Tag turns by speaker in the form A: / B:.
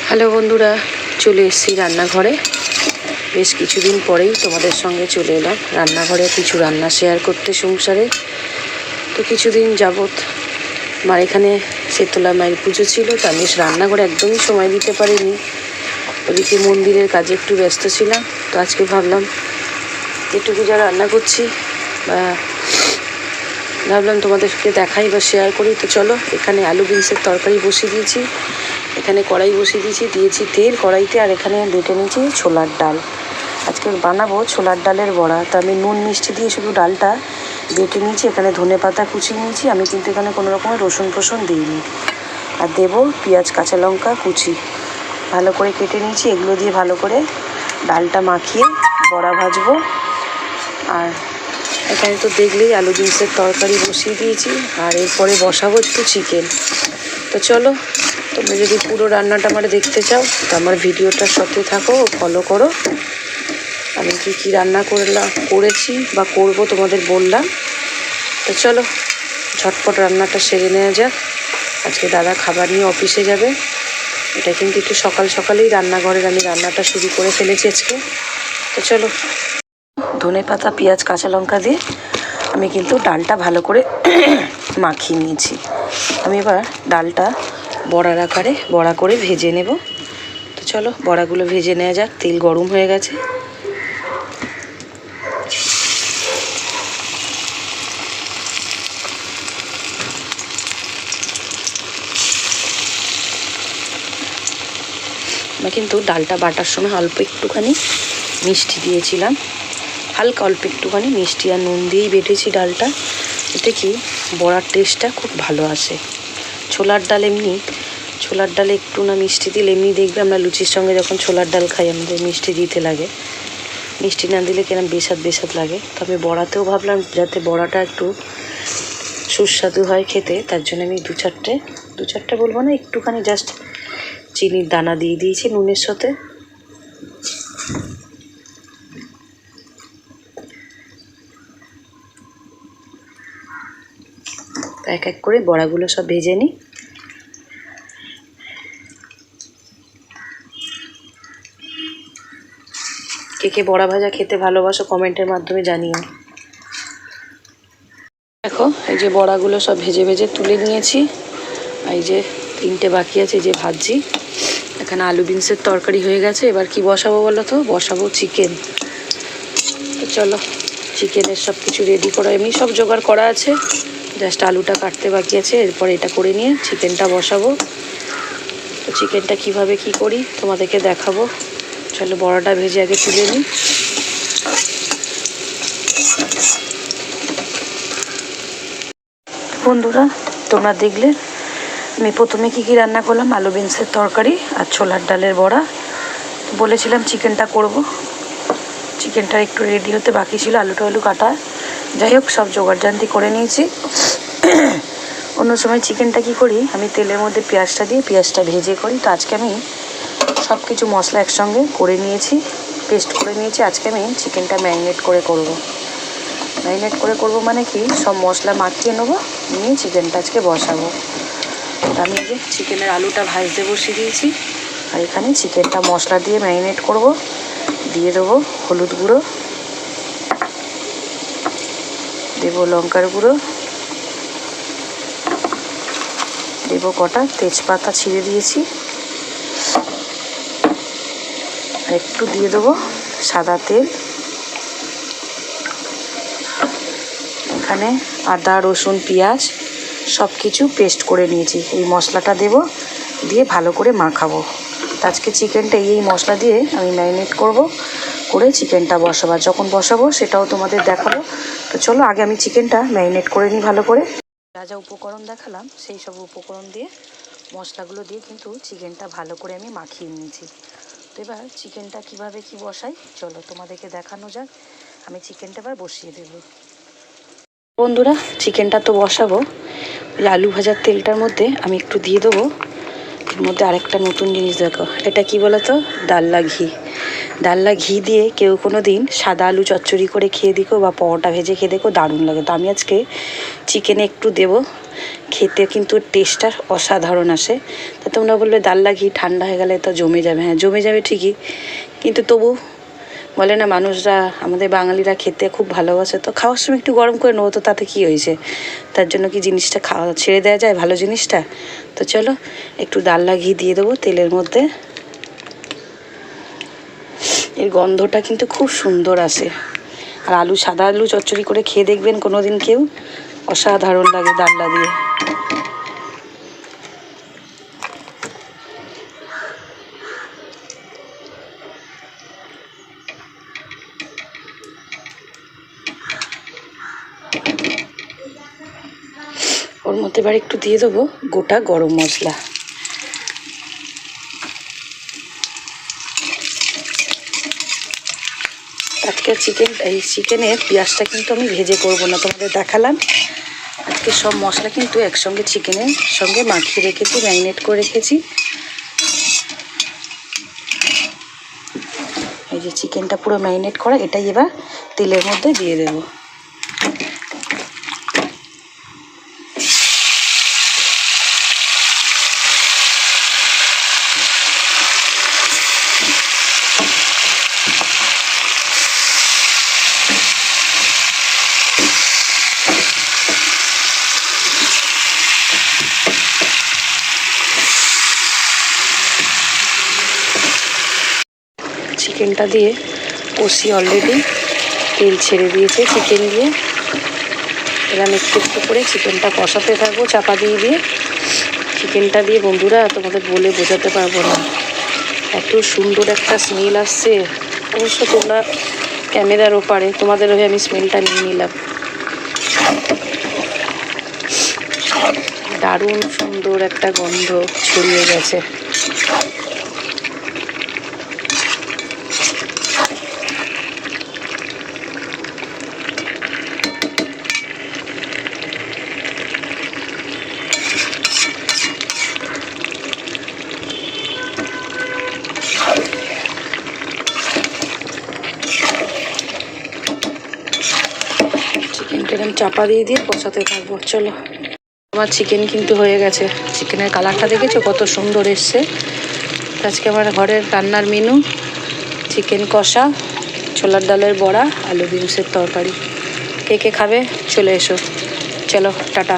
A: Hello বন্ধুরা, চলে এসেছি রান্নাঘরে। বেশ কিছুদিন পরেই তোমাদের সঙ্গে চলে এলাম রান্নাঘরে কিছু রান্না শেয়ার করতে সংসারে। তো কিছুদিন যাবৎ আমার এখানে শীতলা মায়ের পুজো ছিল, তো আমি রান্নাঘরে একদমই সময় দিতে পারিনি। ওদিকে মন্দিরের কাজে একটু ব্যস্ত ছিলাম। তো আজকে ভাবলাম যেটুকু যা রান্না করছি ভাবলাম তোমাদেরকে দেখাই বা শেয়ার করি। তো চলো, এখানে আলু বিনসের তরকারি বসিয়ে দিয়েছি, এখানে কড়াই বসিয়ে দিয়েছি তেল কড়াইতে, আর এখানে বেটে নিয়েছি ছোলার ডাল। আজকে বানাবো ছোলার ডালের বড়া। তো আমি নুন মিষ্টি দিয়ে শুধু ডালটা বেটে নিয়েছি। এখানে ধনে পাতা কুচিয়ে নিয়েছি, আমি কিন্তু এখানে কোনো রকমের রসুন দিইনি। আর দেবো পেঁয়াজ কাঁচা লঙ্কা কুচি ভালো করে কেটে নিয়েছি। এগুলো দিয়ে ভালো করে ডালটা মাখিয়ে বড়া ভাজবো। আর এখানে তো দেখলেই আলু বিনসের তরকারি বসিয়ে দিয়েছি, আর এরপরে বসাবো একটু চিকেন। তো চলো, তোমরা যদি পুরো রান্নাটা আমার দেখতে চাও তো আমার ভিডিওটার সাথে থাকো ও ফলো করো। আমি কী রান্না করেছি বা করব তোমাদের বললাম। তো চলো ঝটপট রান্নাটা সেরে নেওয়া যাক। আজকে দাদা খাবার নিয়ে অফিসে যাবে। এটা কিন্তু একটু সকালেই রান্নাঘরের আমি রান্নাটা শুরু করে ফেলেছি আজকে। তো চলো, ধনে পাতা পেঁয়াজ কাঁচা লঙ্কা দিয়ে আমি কিন্তু ডালটা ভালো করে মাখিয়ে নিয়েছি। আমি এবার ডালটা বড়ার আকারে বড়া করে ভেজে নেব। তো চলো বড়াগুলো ভেজে নেওয়া যাক। তেল গরম হয়ে গেছে। আমি কিন্তু ডালটা বাটার সময় অল্প একটুখানি মিষ্টি দিয়েছিলাম, হালকা অল্প একটুখানি মিষ্টি আর নুন দিয়েই বেটেছি ডালটা। এতে কি বড়ার টেস্টটা খুব ভালো আসে। ছোলার ডালে একটু না মিষ্টি দিলে, এমনি দেখবে আমরা লুচির সঙ্গে যখন ছোলার ডাল খাই আমাদের মিষ্টি দিতে লাগে, মিষ্টি না দিলে কেন বেসাদ লাগে। তো আমি বড়াতেও ভাবলাম যাতে বড়াটা একটু সুস্বাদু হয় খেতে, তার জন্য আমি দু চারটে বলবো না, একটুখানি জাস্ট চিনির দানা দিয়ে দিয়েছি নুনের সাথে। এক এক করে বড়াগুলো সব ভেজে নিই। কে বড়া ভাজা খেতে ভালোবাসো কমেন্টের মাধ্যমে জানিও। দেখো এই যে বড়াগুলো সব ভেজে তুলে নিয়েছি। এই যে 3টে বাকি আছে যে ভাজছি। এখানে আলু বিনসের তরকারি হয়ে গেছে। এবার কি বসাবো বলো তো? বসাবো চিকেন। তো চলো, চিকেনের সব কিছু রেডি করা, এমনি সব জোগাড় করা আছে, জাস্ট আলুটা কাটতে বাকি আছে। এরপর এটা করে নিয়ে চিকেনটা বসাবো। তো চিকেনটা কিভাবে কি করি তোমাদেরকে দেখাবো। চলো বড়াটা ভেজে আগে তুলে নিই। বন্ধুরা তোমরা দেখলে আমি প্রথমে কি রান্না করলাম, আলু বিনসের তরকারি আর ছোলার ডালের বড়া। বলেছিলাম চিকেনটা করব, চিকেনটা একটু রেডি হতে বাকি ছিল, আলু কাটা। যাই হোক সব জোগাড়জান্তি করে নিয়েছি। অন্য সময় চিকেনটা কি করি আমি তেলের মধ্যে পেঁয়াজটা ভেজে করি। তো আজকে আমি সব কিছু মশলা একসঙ্গে করে নিয়েছি, পেস্ট করে নিয়েছি। আজকে আমি চিকেনটা ম্যারিনেট করে করব মানে কি সব মশলা মাখিয়ে নেবো, নিয়ে চিকেনটা আজকে বসাবো। আমি যে চিকেনের আলুটা ভাজতে বসিয়ে দিয়েছি, আর এখানে চিকেনটা মশলা দিয়ে ম্যারিনেট করব। দিয়ে দেবো হলুদ গুঁড়ো, দেবো লঙ্কার গুঁড়ো, দেবো কটা তেজপাতা ছিঁড়ে দিয়েছি, আর একটু দিয়ে দেবো সাদা তেল। এখানে আদা রসুন পেঁয়াজ সব কিছু পেস্ট করে নিয়েছি। এই মশলাটা দেবো, দিয়ে ভালো করে মাখাবো। আজকে চিকেনটা এই মশলা দিয়ে আমি ম্যারিনেট করে চিকেনটা বসাবো। যখন বসাবো সেটাও তোমাদের দেখাবো। তো চলো আগে আমি চিকেনটা ম্যারিনেট করে নিই ভালো করে। যা উপকরণ দেখালাম সেই সব উপকরণ দিয়ে মশলাগুলো দিয়ে কিন্তু চিকেনটা ভালো করে আমি মাখিয়ে নিয়েছি। তো এবার চিকেনটা কিভাবে কি বসাই চলো তোমাদেরকে দেখানো যাক। আমি চিকেনটা এবার বসিয়ে দেবো। বন্ধুরা চিকেনটা তো বসাবো, আলু ভাজার তেলটার মধ্যে আমি একটু দিয়ে দেবো এর মধ্যে আরেকটা নতুন জিনিস। দেখো এটা কি বলো তো? ডালনা ঘি দিয়ে কেউ কোনো দিন সাদা আলু চচ্চড়ি করে খেয়ে দেখো বা পরোটা ভেজে খেয়ে দেখো, দারুণ লাগে। তো আমি আজকে চিকেনে একটু দেবো খেতে কিন্তু টেস্টটা অসাধারণ আসে। তা তোমরা বলবে ডালনা ঘি ঠান্ডা হয়ে গেলে তো জমে যাবে, হ্যাঁ জমে যাবে ঠিকই, কিন্তু তবু বলে না মানুষরা, আমাদের বাঙালিরা খেতে খুব ভালোবাসে, তো খাওয়ার সময় একটু গরম করে নেবো, তো তাতে কী হয়েছে, তার জন্য কি জিনিসটা খাওয়া ছেড়ে দেওয়া যায় ভালো জিনিসটা। তো চলো একটু ডালনা ঘি দিয়ে দেবো তেলের মধ্যে। এর গন্ধটা কিন্তু খুব সুন্দর আসে। আর আলু, সাদা আলু চচ্চড়ি করে খেয়ে দেখবেন কোনো দিন কেউ, অসাধারণ লাগে ডালনা দিয়ে। ওর মধ্যে এবার একটু দিয়ে দেবো গোটা গরম মশলা। আজকে চিকেনের পেঁয়াজটা কিন্তু আমি ভেজে করবো না, তোমাদের দেখালাম। আজকে সব মশলা কিন্তু একসঙ্গে চিকেনের সঙ্গে মাখিয়ে রেখেছি, ম্যারিনেট করে রেখেছি। এই যে চিকেনটা পুরো ম্যারিনেট করা, এটাই এবার তেলের মধ্যে দিয়ে দেবো। চিকেনটা দিয়ে কষি, অলরেডি তেল ছেড়ে দিয়েছে চিকেন দিয়ে। এবার একটু একটু করে চিকেনটা কষাতে থাকবো চাপা দিয়ে দিয়ে। চিকেনটা দিয়ে বন্ধুরা তোমাদের বলে বোঝাতে পারবো না, এত সুন্দর একটা স্মেল আসছে। অবশ্য তোমরা ক্যামেরার ওপারে, তোমাদের হয়ে আমি স্মেলটা নিয়ে নিলাম। দারুণ সুন্দর একটা গন্ধ ছড়িয়ে গেছে। চিকেনটা এরকম চাপা দিয়ে দিয়ে কষাতে থাকবো। চলো, আমার চিকেন কিন্তু হয়ে গেছে। চিকেনের কালারটা দেখেছো কত সুন্দর এসছে। আজকে আমার ঘরের রান্নার মেনু চিকেন কষা, ছোলার ডালের বড়া, আলু বিনসের তরকারি। কে কে খাবে চলে এসো। চলো টাটা।